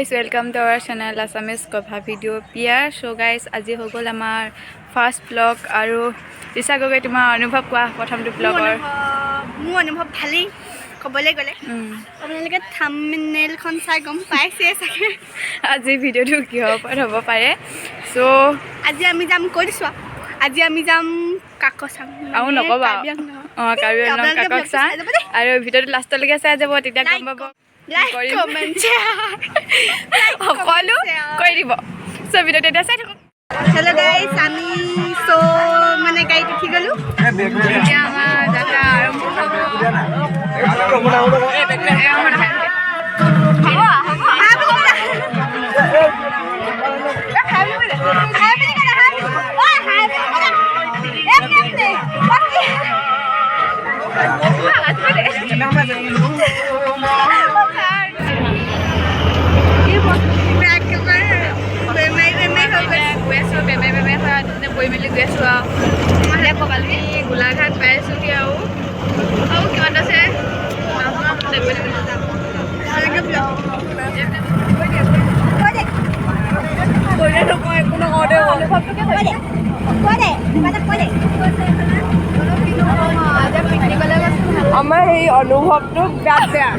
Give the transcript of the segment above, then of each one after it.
guys, welcome to our channel Assamese Kotha Video Piar. So guys, আজি হৈ গ'ল আমাৰ ফাৰ্স্ট ব্লগ আৰু ৰিচা গগৈ তোমাৰ অনুভৱ কোৱা প্ৰথমটো ব্লগৰ মোৰ অনুভৱ ভালেই ক'বলৈ গ'লে আপোনালোকে থাম্বনেইলখন চাই গম পাইছে চাগে আজি ভিডিঅ'টো কিহৰ ওপৰত হ'ব পাৰে সো আজি আমি যাম কৈ দিছোঁ আজি আমি যাম কাকচাং আৰু নক'বা কাৰ্বি আংলং কাকচাং আৰু ভিডিঅ'টো লাষ্টলৈকে চাই যাব তেতিয়া গম পাব লাইক কমেন্ট সকলো কৰি দিব সো ভিডিঅ'টো এতিয়া চাই থাকক হেল্ল' গাইজ আমি সো মানে গাড়ীত উঠি গ'লোঁ এতিয়া আমাৰ যাত্ৰা আৰম্ভ বৈ মেলি গৈ আছোঁ আৰু কালি গোলাঘাট পাই আছোঁহি আৰু কিমান আছে আমাৰ সেই অনুভৱটো গাত বেয়া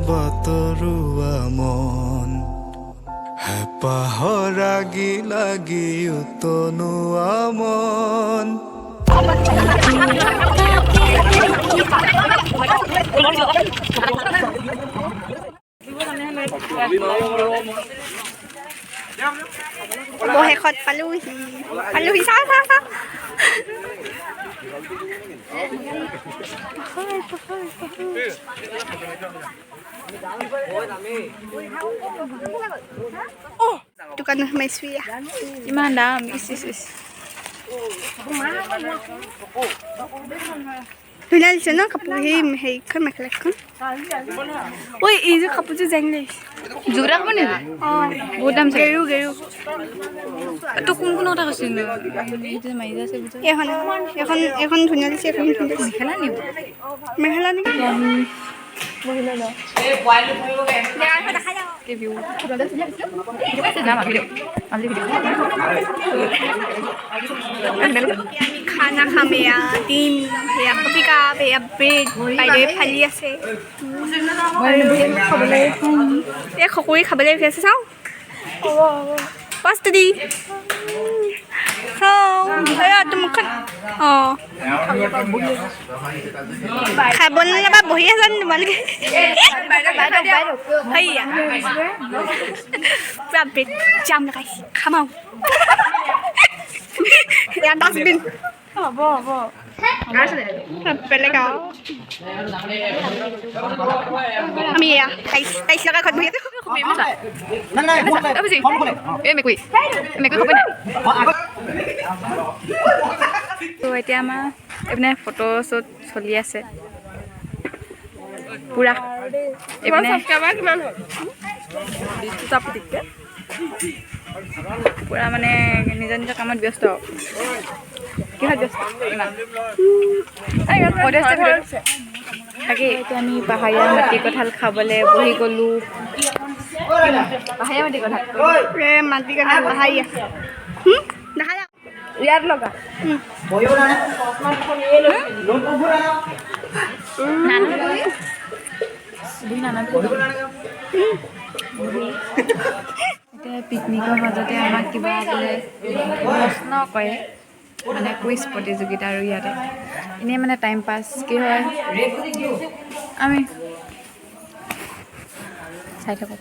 বতৰুৱা মন হেঁপাহৰ লাগি লাগি উতনুৱা মন শেষত পালোহি চা দোকানত সোমাইছো ইমান দাম ধুনীয়া দিছে ন কাপোৰ সেইখন মেখেলাখন ঐ এইযোৰ কাপোৰযোৰ জেং লাগিছে জোৰা হ'ব নেকি বহুত দাম গেৰু তোৰ কোন কথা কৈছিল মাৰি আছে এখন ধুনীয়া দিছে এখন মেখেলা নিব মেখেলা নেকি খানা খাম এয়া ডিম সেয়া কফি কাপ এয়া ব্ৰেড বাইদেৱে ফালি আছে এই খকুৰি খাবলৈ ৰখি আছে চাওঁ পাঁচটা মুখখন অঁ খাব নালাবা বহি আছা তোমালোকে সেয়া পুৰা ব্ৰেড জাম লগাইছে খাম আৰু এয়া ডাষ্টবিন হ'ব বেলেগ আৰু আমি এয়া টাইচ লগাই ঘৰত বহি আছোঁ এতিয়া আমাৰ এইপিনে ফটো শ্বুট চলি আছে পুৰা এইপিনে পুৰা মানে নিজৰ নিজৰ কামত ব্যস্ত কিহত ব্যস্ত ইমান তাকেই এতিয়া আমি পাহাৰীয়া মাটি কঁঠাল খাবলৈ বহি গ'লোঁ পাহাৰীয়া মাটি কঁঠাল পাহাৰীয়া ইয়াত লগা এতিয়া পিকনিকৰ মাজতে আমাক কিবা বোলে প্ৰশ্ন কৰে মানে কুইজ প্ৰতিযোগিতা আৰু ইয়াতে এনেই মানে টাইম পাছ কি হয় আমি চাই থাকক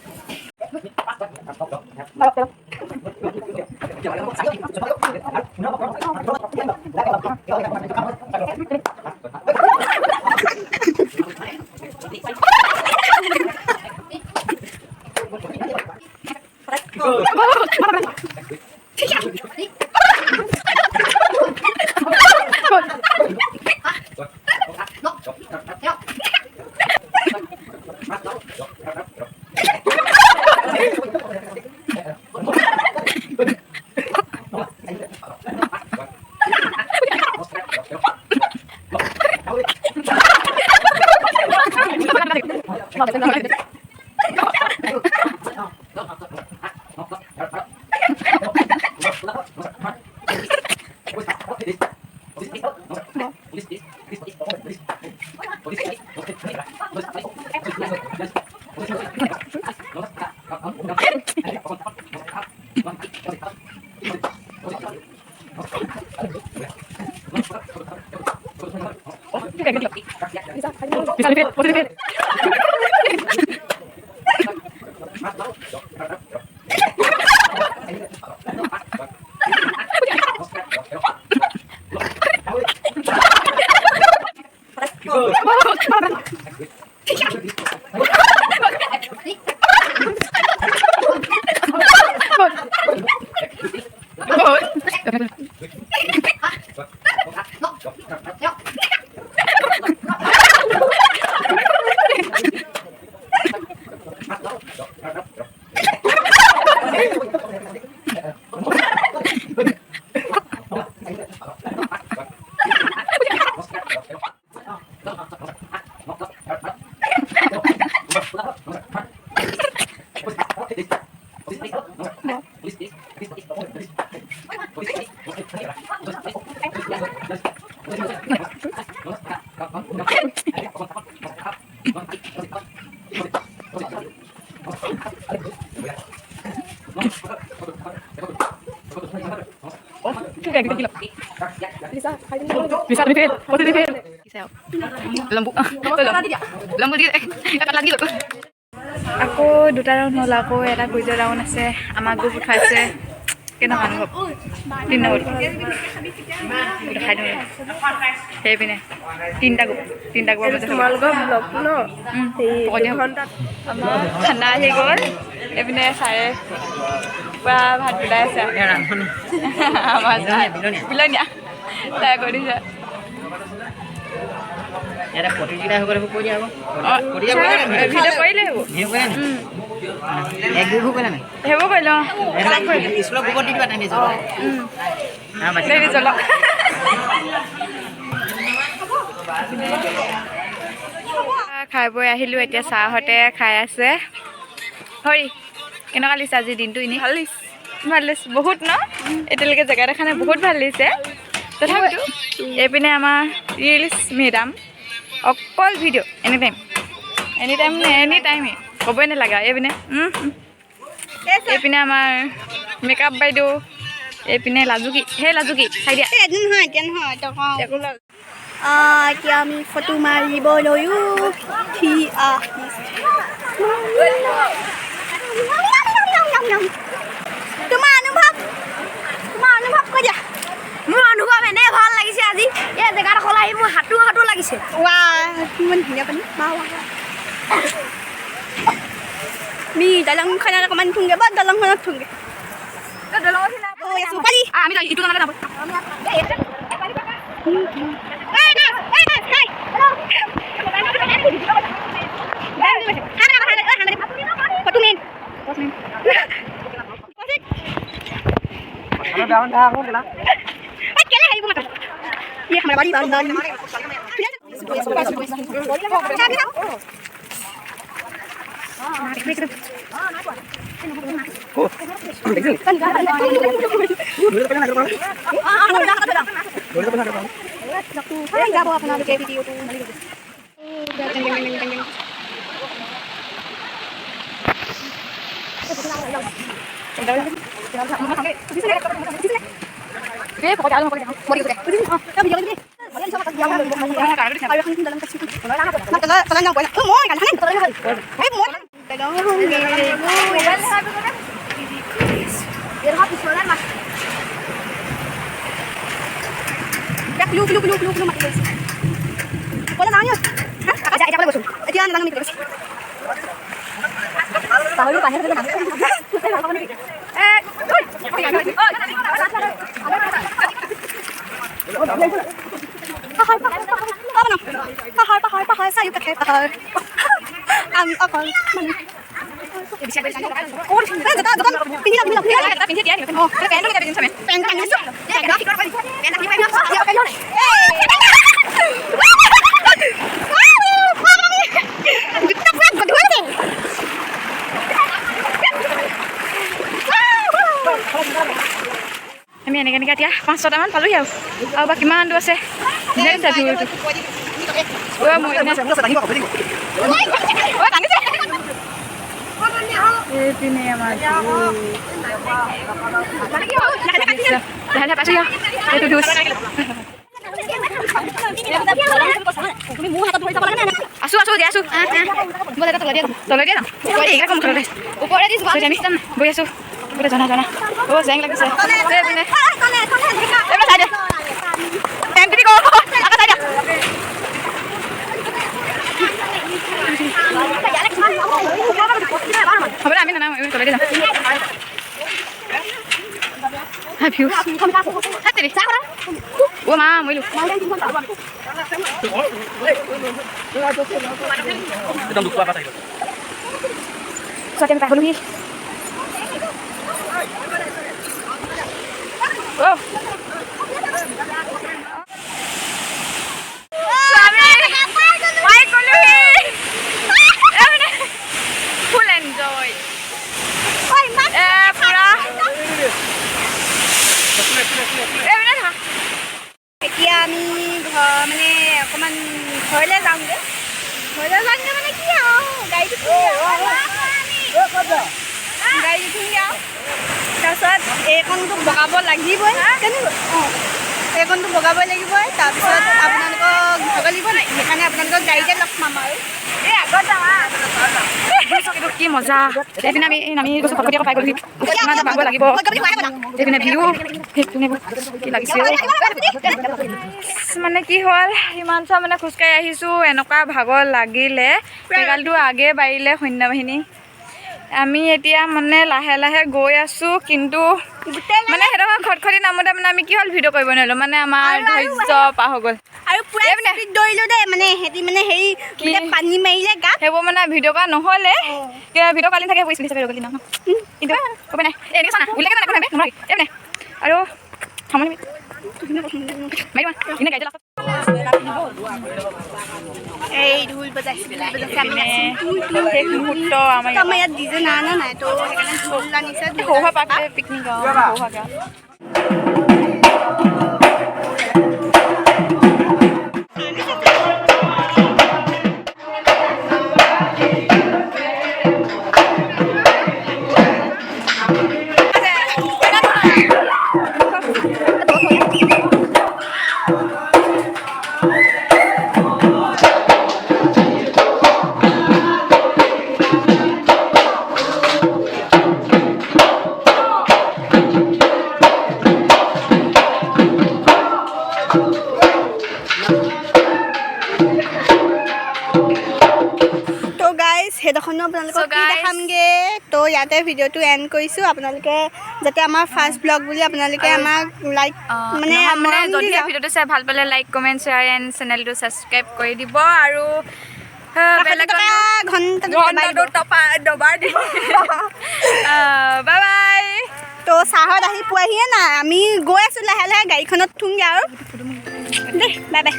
Bisa lebih positif. Lembu. Lembu di kata lagi loh. Aku 2 round হ'ল আকৌ এটা কুইজৰ ৰাউণ্ড আছে আমাৰ গ্ৰুপ উঠাইছে কেনেকুৱা অনুভৱ 3 নম্বৰ খাই দিওঁ সেইপিনে 3টা গ্ৰুপ তোমালোকৰ ব্লগটো ন আমাৰ ঠাণ্ডা আহি গ'ল এইপিনে চাৰে পুৰা ভাত ওলাই আছে আমাৰ বিলনীয়া তাই কৰিছে এটা প্ৰতিযোগিতা হৈ গ'লে কৈ দিয়া ভিডিঅ' কৰিলে হ'ব এক গ্ৰুপ কৰিলা নাই সেইবোৰ কৰি লওঁ স্কুলৰ গ্ৰুপত দি দিবা তেনে চলক খাই বৈ আহিলোঁ এতিয়া চাহতে খাই আছে হৰি কেনেকুৱা লাগিছে আজি দিনটো এনেই ভাল লাগিছে বহুত ন এতিয়ালৈকে জেগা দেখা নাই বহুত ভাল লাগিছে তথাপিতো এইপিনে আমাৰ ৰিলছ মেডাম অকল ভিডিঅ' এনি টাইম নে এনি টাইমে ক'বই নালাগে এইপিনে এইপিনে আমাৰ মেকআপ বাইদেউ এইপিনে লাজুকী লাজুকী চাই দিয়া এতিয়া আমি ফটো মাৰিব লৈও তোমাৰ অনুভৱ কৈ দিয়া মোৰ অনুভৱ এনে ভাল লাগিছে আজি এই জেগাডোখৰ আহি মোৰ হাতো লাগিছে কিমান ধুনীয়া পানী মি দলংখনত অকণমান থুংগে বা দলংখনত থুংগে আমি ইটো নালাগে যাব যাব আপোনালোকে ভিডিঅ'টো আমি এনেকৈ এতিয়া 5-6টামান পালোহি আৰু বা কিমান দূৰ আছে এইপিনে আমাৰ পাইছোঁ এইটো ধুচ আছোঁ দিয়া আছোঁ তলে দিয়া যাম বহি আছোঁ গোটেই জনা জেং লাগিছে হ'ব দে আমি নানাম তলে দি যাম মা মৰিলোঁ আমি পাগলোহি ফুল এনজয় এতিয়া আমি মানে অকণমান ঘৰলৈ যাওঁগৈ মানে কি আৰু গাড়ীটো উঠোঁগৈ আৰু তাৰপিছত এইকণটো বগাব লাগিবই এইকণটো বগাবই লাগিবই তাৰপিছত আপোনালোকক ভাগৰ লাগিব নাই সেইকাৰণে আপোনালোকক গাড়ীতে লগ পাম আৰু এই আগত যাওঁ কি মজা এইপিনে আমি গৈছোঁ ফটকটীয়া পাই গ'লো যাব লাগিব এইপিনে ভিউ কি লাগিছে মানে কি হ'ল ইমান চা মানে খোজকাঢ়ি আহিছোঁ এনেকুৱা ভাগৰ লাগিলে পেগালটো আগে বাঢ়িলে সৈন্যবাহিনী আমি এতিয়া মানে লাহে লাহে গৈ আছোঁ কিন্তু মানে সেইডোখৰ খটখটি নামোতে মানে আমি কি হ'ল ভিডিঅ' কৰিব নোৱাৰিলোঁ মানে আমাৰ ধৈৰ্য পাৰ হৈ গ'ল আৰু দৌৰিলোঁ দেই মানে সিহঁতি মানে হেৰি পানী মাৰিলে গাত সেইবোৰ মানে ভিডিঅ' কৰা নহ'লে ভিডিঅ' কালি থাকে হিচাপে ৰ'ব নহয় কিন্তু ক'ব নাই এনেকৈ চানা উল্লেখ নোৱাৰি এইপিনে আৰু সামৰি মাৰিবা এনে গাড়ীতে লাষ্টত এই ঢোল বজাইছে শেষ মুহূৰ্ত আমাৰ ইয়াত ডিজে নাই নাই তো সেইকাৰণে ঢোল আনিছে সৌহা পাৰ্কে পিকনিক সৌহাকে সেইডোখৰনো আপোনালোকক কি দেখামগৈ তো ইয়াতে ভিডিঅ'টো এণ্ড কৰিছোঁ আপোনালোকে যাতে আমাৰ ফাৰ্ষ্ট ব্লগ বুলি আপোনালোকে আমাক লাইক মানে যদি ভিডিঅ'টো চাই ভাল পালে লাইক কমেণ্ট শ্বেয়াৰ এণ্ড চেনেলটো ছাবস্ক্ৰাইব কৰি দিব আৰু বাই বাই তো চাহত আহি পোৱাহিয়ে নাই আমি গৈ আছোঁ লাহে লাহে গাড়ীখনত থোংগৈ আৰু দেই বাই বাই